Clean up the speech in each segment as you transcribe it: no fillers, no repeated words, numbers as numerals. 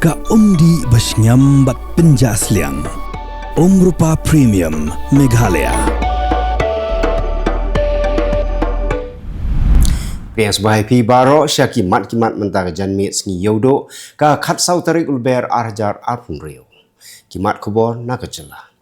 Ka umdi basnyam bat penjasliang. Rupa Premium Meghalaya. Piang sebagai pi baro syakimat kimat mentara janmit sengi yodo ka khat sau Tarik Lber arjar arpun rio. Kimat Khubor na Jylla.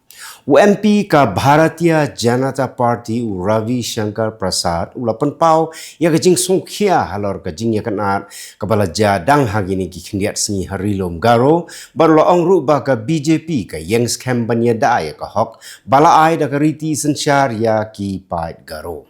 UMP ka Bharatiya Janata Party Ravi Shankar Prasad ulapan pau ya kajing sungkhia halor kajing ya kanat kabala jadang hagini ki khindiat sengi harilom garo baru ong ru ba ka BJP ka yang scam banya da ya ka hok bala ai da ka riti sensyar ya ki pait garo.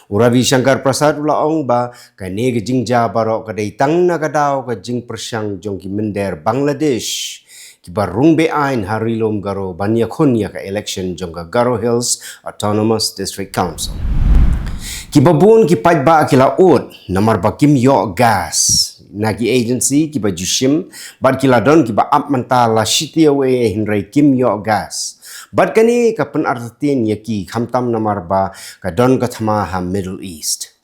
Ravi Shankar Prasad ulaong ba kane kajing ja baro kadai tang na kadaw kajing persyang jong ki mender Bangladesh. Kibarung beain harilom garo banya kunya ka election jongga Garo Hills Autonomous District Council. Kibabun kipait ba kila ut namar ba kim yo gas nagi agency kiba jushim bad kila don kiba up menta la shiti away hinrai kim yo gas. Bad kani ka penartin yaki khamtam namar ba ka don ka thama ha Middle East.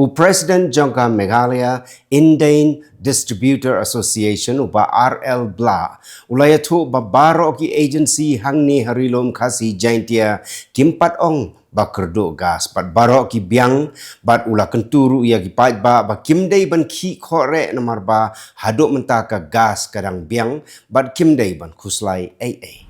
President jongka Meghalaya Indian Distributor Association uba RL Bla ulayatu babaro ki agency hangni harilom khasi jaintia kimpat ong bakerdo gas pat baro ki biang bat ula kenturu ya ki pait ba kimdei ban ki khore namar ba haduk menta ka gas kadang biang bat kimdei ban khuslai AA.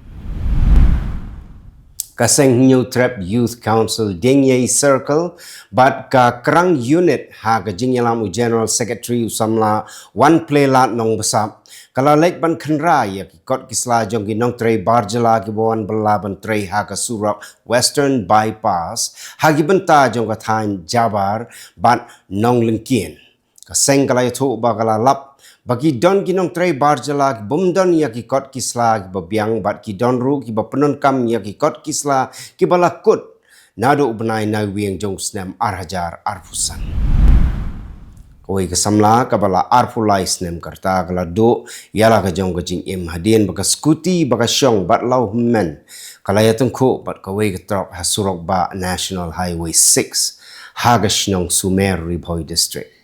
Kaseng New Trap Youth Council Dengye Circle bat ka kerang unit ha ka jingyalam General Secretary usamla one play lat nong besap kalau lek ban khenra ya ki kot kisla jong ki nong trei barjala ki bon bala ban trei ha ka Surak Western Bypass ha ki benta jong ka thain Jabar bat nong lengkien kaseng kala yathu ba kala lap bagi don kinong trei barjala ki bumdon ya ki kot kisla ki babiang bat ki don ru ki bapenon kam ya ki kot kisla ki balakut nado benai na wieng jong snem arhajar arfusan koi kesamla kabala arfulai snem karta kala do yala ka jong ka jing im hadien baka skuti baka syong bat lau men kala ya tengku bat kawai ka trok hasurok ba National Highway 6 haga shnong Sumer Ribhoi District.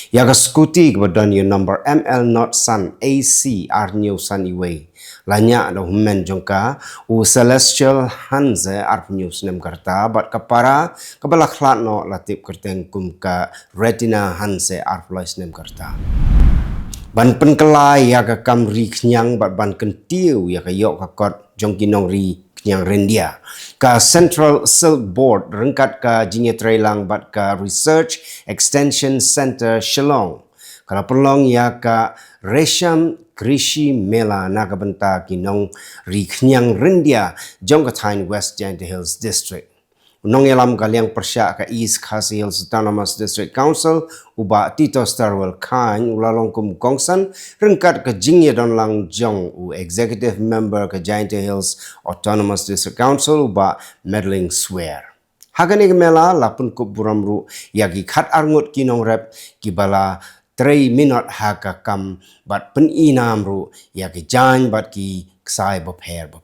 Yaga skuti kebadan yung number ML not Sun AC Arnyo Sunny Way. Lanya ada humen jongka u Celestial Hanze Arnyo Snem Karta bat kapara kabala khlat no latip kerteng kum ka Retina Hanze Arfloi Snem Karta. Ban penkelai yaga kam ri knyang bat ban kentiu yaga yok kakot jongki nong ri yang rendia ka Central Silk Board rengkat ka jinya trailang bat ka Research Extension Center Shillong kalau pelong ya ka Resham Krishi Mela naga benta kinong riknyang rendia jong ka Thain West Giant Hills District unong yalam kaliang persya ka East Khasi Hills Autonomous District Council uba Tito Starwell Khan ulalong kum kongsan rengkat ke jingye don lang jong u executive member ke Giant Hills Autonomous District Council uba Meddling Swear. Hagani mela lapun kup buramru yagi khat arngut kinong rep kibala 3 minute haka kam bat peninam ru yagi jan bat ki ksai bapher.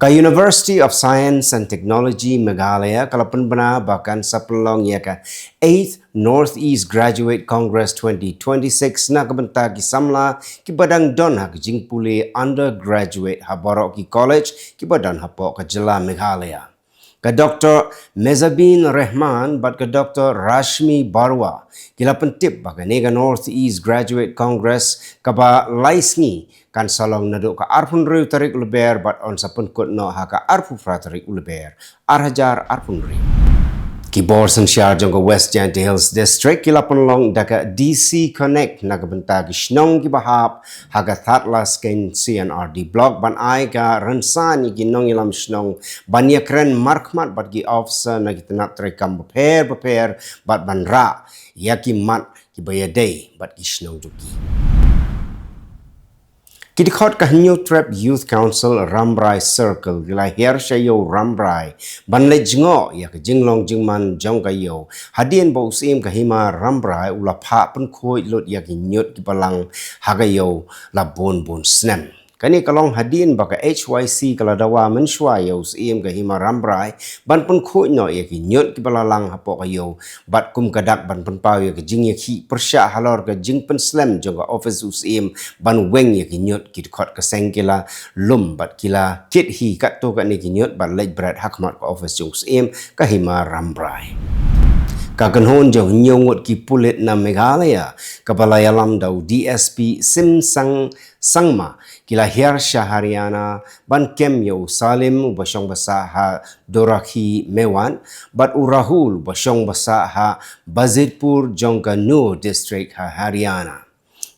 Ka University of Science and Technology Meghalaya kalapan bana bahkan sapelong ya ka 8th Northeast Graduate Congress 2026 na kabenta ki samla ki badang don ha jing pule undergraduate ha barok ki college ki badan ha po ka Jylla Meghalaya. Ka Dr. Mezabin Rahman bat ka Dr. Rashmi Barwa kila pentip baka nega Northeast Graduate Congress kaba laisngi kan salong nado ka arpun riu Tarik Lber bat on sapun kot no ha ka arpu fra Tarik Lber arhajar arpun riu Kibor sensyar jong ka West Giant Hills District kila penlong daka DC Connect na kabenta ki shnong ki bahap ha ka thatla skin CNRD block ban ai ka rensan ki nong ilam shnong banya kren markmat bat ki officer na ki tenak trekam beper bat ban ra ya ki mat ki bayadei bat ki shnong juki Kidikot ka New Trap Youth Council Ramrai Circle gila her shayo Ramrai banle jingo ya ka jinglong jingman jong kayo hadien bo usim ka hima Ramrai ula pha pen khoi lot ya ki nyot ki balang hagayo la bon snem Kani kalong hadin baka HYC kala dawa menshwa yo siem ka hima rambrai ban pun khu no ye ki nyot ki balalang hapo kayo bat kum kadak ban pun pau ye ki jing ye ki persya halor ka jing pen slam jong ka office siem ban weng ye ki nyot ki khot ka seng kila lum bat kila kit hi kat to ka ni ki nyot bat Lber hakmat ka office jong siem ka hima rambrai kaganhon jong nyongot ki pulit na Meghalaya kapalayalam daw DSP Sim Sangma kila Hirsha Haryana ban kem yo Salim basyong basa ha Dorakhi Mewan bat urahul basyong basa ha Bazitpur jong ka Nur district ha Haryana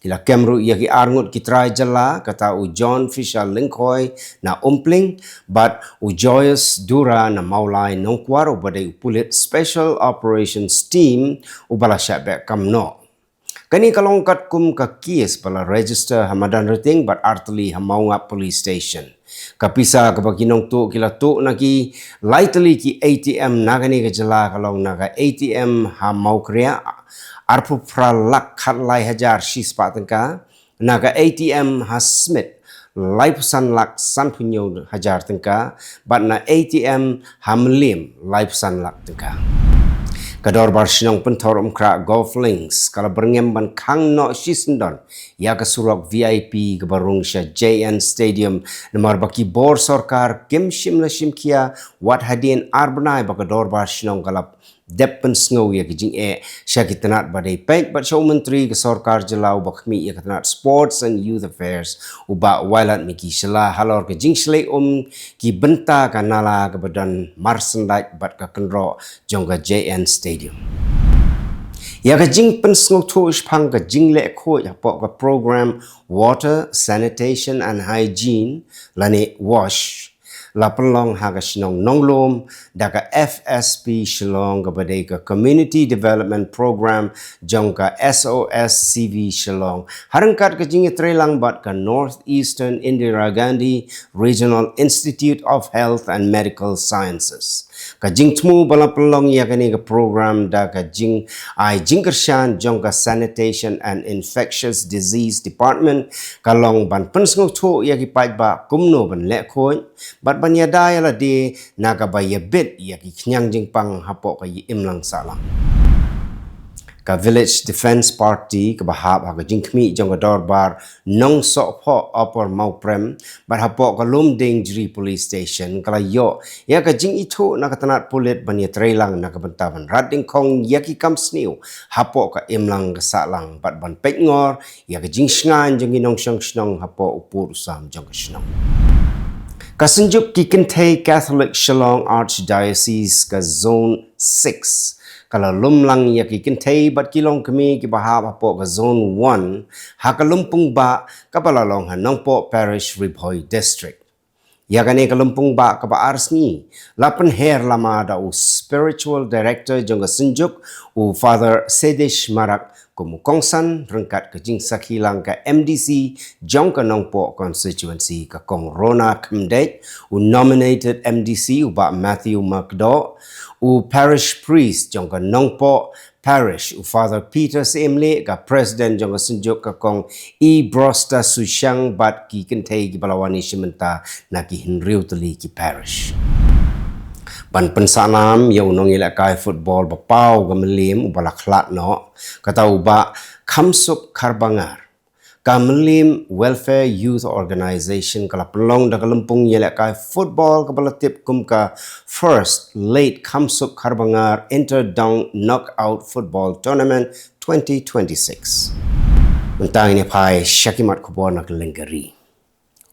kila kemru ia ki arngut ki try Jylla kata u John Fisher Linkoy na umpling but u Joyous Dura na maulai nongkwar u badai pulit Special Operations Team u balasyak bek kamno. Kani kalongkat kum ka kies pala register hamadan rating but artli hamaunga police station. Kapisa kapakinong tu kila tu naki lightly ki ATM nagani ka Jylla kalong naga ATM hamau kriya arpu pralak khatlai hajar shispa tengka naga ATM has smith lai pusan lak san punyo hajar tengka but na ATM hamlim lai pusan lak tengka kador bar sinong pentor umkra golf links kala berngem ban kang no shisendon ya ka surok VIP ke barung sya JN Stadium namar baki bor sorkar kim shim la shimkia wat hadin arbnai bakador bar sinong kalap depen snow ya kijing sya kitanat badai pek bat show menteri ke sorkar Jylla bakmi ya kitanat sports and youth affairs uba wailat miki Jylla halor ke jing shlei ki benta kanala ke badan marsendat bat ka kenro jong ka JN Stadium ya ka jing pen snow to pang ka jing le ko ya pok ka program water sanitation and hygiene lani wash la pelong haga shnong nonglom daga FSP Shillong kabadai ka Community Development Program jong ka SOS CV Shillong harangkat ka jingi trelang bat ka Northeastern Indira Gandhi Regional Institute of Health and Medical Sciences ka jing tmu bala pelong ya kani ka program da ka jing ai jingkershan jong ka Sanitation and Infectious Disease Department kalong ban pensngok to ya ki pai ba kumno ban le khoi bat banyadaya la de naga baya bit ya ki knyang jing pang hapo ka imlang salang ka Village Defense Party ka bahab ha ka jingkmi jong ka dorbar nong so pho upper mauprem bat hapo ka lumding jri police station kala yo ya ka jing itu na ka tanat pulit banya trailang na ka bentaban rading kong ya ki kam sniu hapo ka imlang ka salang bat ban pekngor ya ka jing sngan jong inong syang snong hapo upur usam jong ka snong kasenjuk ki Pyrthei Catholic Shillong Archdiocese ka Zone 6 kala lumlang ya ki Pyrthei bat kilong kami ki bahab hapo ka Zone 1 hakalumpung ba kapalalong hanong po Parish Ribhoy District ya kani kalumpung ba ka baars ni lapan her lama da u spiritual director jong ka senjuk u Father Sedish Marak kumukongsan rengkat ke jing sakilang ka MDC jong ka nongpo constituency ka kong Rona Kemdet u nominated MDC u ba Matthew Macdo u parish priest jong ka nongpo parish u Father Peter Semle ka president jong ka senjuk ka kong I Brosta Susyang bat ki Pyrthei ki balawani simenta na ki hinriu teli ki parish ban pensanam yau nong ila kai football bapau gamelim ubala khlat no kata uba khamsuk karbangar kamelim welfare youth organization kala pelong da kalempung ila kai football kabala tip kum ka first late khamsuk karbangar inter down knockout football tournament 2026 mentang ini pai syakimat Khubor na kelengkari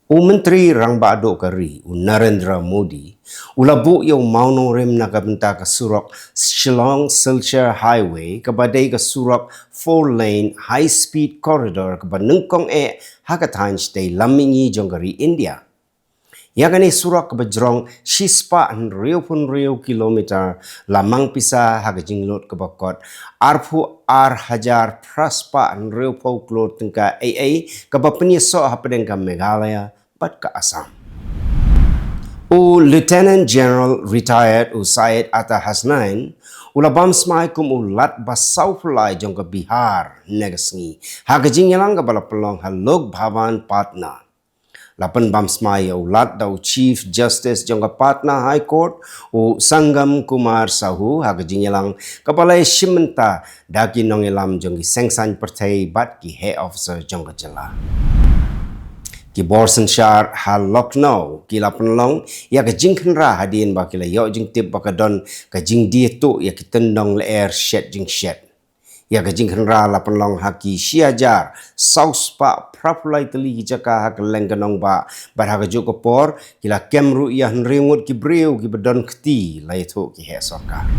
Menteri Rang Bado Kari, Narendra Modi, ulabu yung maunong rim na kabenta ka surok Shillong Silchar Highway kabadai ka surok 4-lane high-speed corridor kabanungkong hakatan stay lamingi jonggari India. Ya kani surok kabajrong shispa riu kilometer lamang pisa hagajinglot kabakot arpu hajar praspa riu klot tengka kabapeniso hapadeng ka Meghalaya pat ka Assam. Lieutenant General retired Syed Atta Hasnain ulabam smai kum ulat basaw pulai jong ka Bihar negasngi hagajing yalang ka balapalong halog bhavan patna lapan bam smai ulat dau Chief Justice jongga Patna High Court u Sanggam Kumar Sahu ha jingelang kapalai shimenta daki nongelam jonggi sengsan Pyrthei bat ki head officer jongga Jylla. Ki Borsenshar hal Lucknow ki lapanlong ya ka jingkhan ra hadin ba kila yo jing tip ba ka don ka jing dia tu ya ki tendong Lber shed jing shed ya ka jingkhan ra lapanlong haki siajar saus pa prapulai teli ki jaka hak lengganong ba ha ka joko por kila kemru ya nringut ki breu ki bedon kti lai tu ki he sarkar.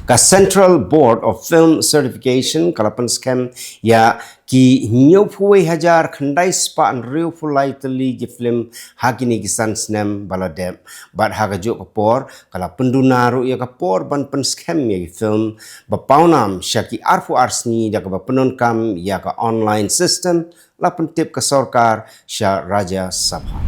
Ka Central Board of Film Certification kalapan scam ya ki nyopui hajar khandai spa an riu fulai teli ki film hakini kisan snem baladem bat haga jo kapor kala pendunaru ya kapor ban pen scam ya ki film bapaunam syaki arfu arsni da ka penon kam ya ka online system la pentip ka sarkar sya raja sabha.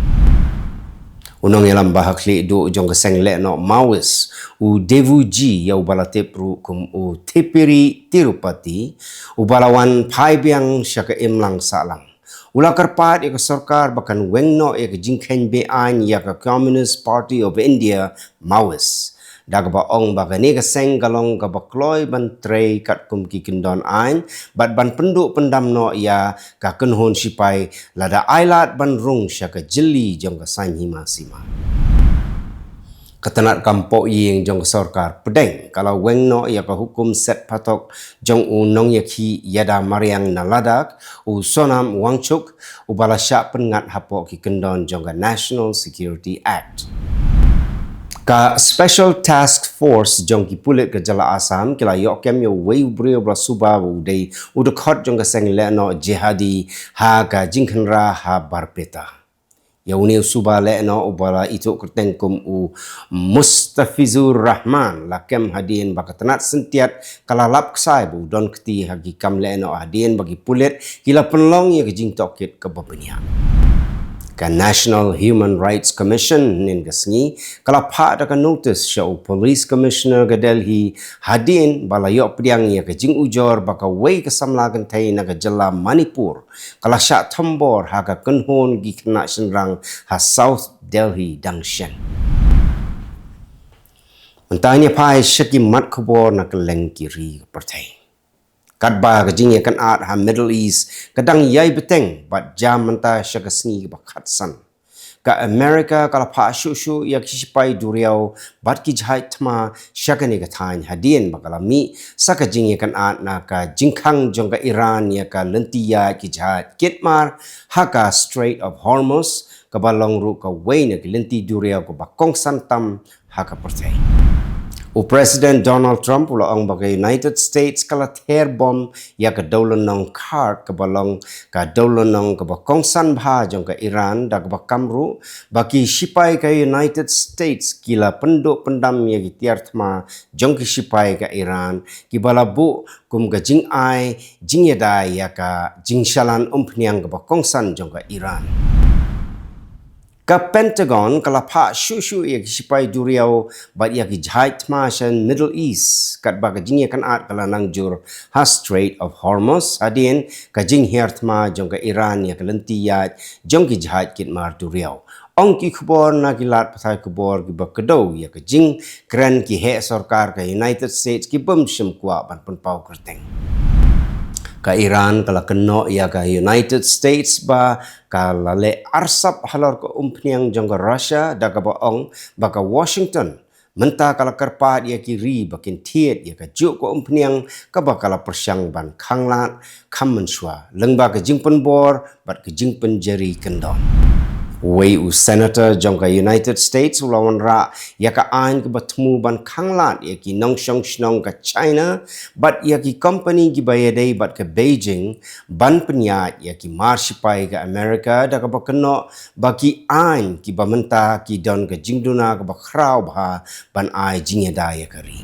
Unong yalam bahak li do jong keseng le no Mawis u Devuji ya ubalatip ru kum u Tipiri Tirupati u balawan pai biang syaka imlang salang. Ula karpat ya ke sarkar bahkan wengno ya ke jingkhen be an ya ke Communist Party of India Mawis. Daga ba ong ba ni ka seng galong ka ba kloy ban trei kat kum ki kendon ain bat ban penduk pendam no ya ka kenhon sipai lada ailat ban rung sya ka jeli jong ka san hima sima. Ketenat kampok ying jong ka sarkar pedeng kalau weng no ya ka hukum set patok jong u nong ya ki yada mariang na ladak u sonam wangchuk u bala syak pengat hapok ki kendon jong ka National Security Act. Ka Special Task Force jong ki pulit ke Jylla Assam kila yok kem yo wei brio bra suba u dei u de khot jong ka seng le no jihadi ha ka jingkhan ra ha barpeta ya uni suba le no u bala itu kerteng kum u Mustafizur Rahman la kem hadin ba ketenat sentiat kala lap ksai bu don kti hagi kam le no hadin bagi pulit kila penlong ya ke jing tokit ke bapenian. Ka National Human Rights Commission nin gasngi kala pa da ka notice siya Police Commissioner ka Delhi hadin balayok pediang ya ka jing ujor baka wei ka samlagan tay na ka Jylla Manipur kala siya tambor ha ka kenhon gi kena senrang ha South Delhi dangshen. Mentahnya pai syaki mat Khubor na Kylleng kiri Pyrthei. Kadba ka jing ya kan at ha Middle East kadang yai beteng bat jam menta syaka sni ba khatsan ka America kala pa shu ya kisipai duriau bat ki jhai thma syaka ni ka thain hadien bakala mi saka jing ya kan at na ka jingkhang jong ka Iran ya ka lentia ki jhat kitmar ha ka Strait of Hormuz ka balong ru ka wei na ki lenti duriau ko ba kongsan tam ha ka Pyrthei. U President Donald Trump ula ang baga United States kala ther bom ya ka daulan nong kart ka balong ka daulan nong ka ba kongsan bha jong ka Iran da ka ba kamru baki sipai ka United States kila penduk pendam ya ki tiar thma jong ki sipai ka Iran ki balabu kum ka jing ai jing yada ya ka jing shalan umpniang ka ba kongsan jong ka Iran. Ka Pentagon kala pa shu ya ki sipai duriau bat ya ki jhait mashan Middle East kat ba ka jing ya kan at kala nang jur ha Strait of Hormuz hadin ka jing hertma jong ka Iran ya ka lentiyat jong ki jhait kit mar duriau. Ong ki Khubor na ki lat pathai Khubor ki ba kedo ya ka jing kren ki he sarkar ka United States ki bum shim kwa ban pun pau kerteng. Ka Iran kala keno ya ka United States ba kala le arsap halor ko umpniang jong ka Russia da ka baong ba ka Washington menta kala karpat ya ki ri bakin tiet ya ka juk ko umpniang ka ba kala persyang ban khanglat kham menshwa lengba ka jingpen bor bat ka jingpen jeri kendon. Wei u Senator jong ka United States ulawan ra ya ka ain ka batmu ban khanglat ya ki nong shong shnong ka China bat ya ki company ki bayadei bat ka Beijing ban penyat ya ki marsipai ka America da ka bakeno baki ain ki bamenta ki don ka jingduna ka bakrau bha ban ai jingeda ya kari.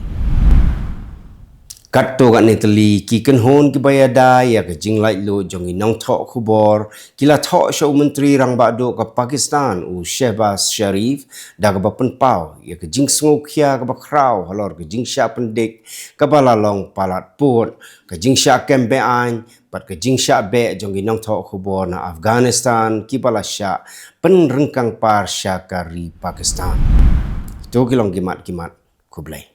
Kat to kat Natalie ki kan hon ki bayada ya ke jing lai lo jong inong thok Khubor kila thok show menteri rang ba do ke Pakistan u Shehbaz Sharif da ke bapen pau ya ke jing sngo khia ke ba kraw halor ke jing sha pendik ke bala long palat put ke jing sha kembe an pat ke jing sha be jong inong thok Khubor na Afghanistan ki bala sha pen rengkang par sha kari Pakistan to kilong kimat kublai